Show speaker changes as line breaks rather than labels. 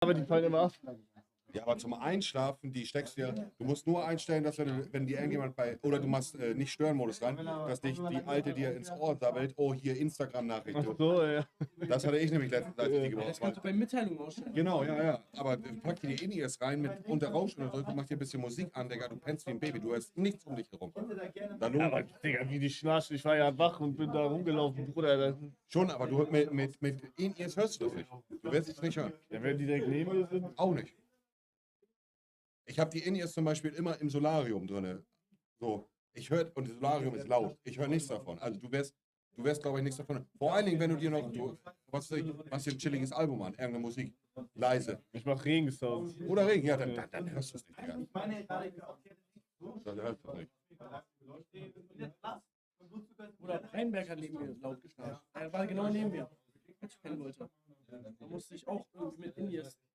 Aber die fallen immer ab.
Ja, aber zum Einschlafen, die steckst du ja, du musst nur einstellen, dass wenn dir irgendjemand oder du machst nicht Stören-Modus rein, dass dich die Alte dir ins Ohr sabbelt, oh, hier Instagram-Nachricht.
Ach so, ja.
Das hatte ich nämlich letztens, als ich die gebraucht
Das kannst du
habe.
bei Mitteilungen ausstellen.
Genau, ja, ja. Aber pack dir die In-Ears rein mit unter Rauschen und mach dir ein bisschen Musik an, Digga. Du pennst wie ein Baby, du hörst nichts um dich herum. Da lohnt
Aber, Digga, wie die Schnarchen. Ich war ja wach und bin da rumgelaufen, Bruder.
schon, aber du mit In-Ears hörst du das nicht. Du wirst es nicht hören.
Ja, wenn die direkt neben mir sind.
Auch nicht. Ich habe die In-Ears zum Beispiel immer im Solarium drin. So, ich höre, und das Solarium ist laut. Ich höre nichts davon. Also du wirst, glaube ich, nichts davon. Vor allen Dingen, wenn du dir noch, was weiß ich, machst dir ein chilliges Album an, irgendeine Musik, leise.
Ich mach Regensounds.
Oder Regen, ja, dann hörst du es nicht. Ja. Dann hörst du es nicht.
Oder Rheinberg hat neben mir laut geschnarcht. Er war genau neben mir, als ich pennen wollte. Da musste ich auch irgendwie mit Indies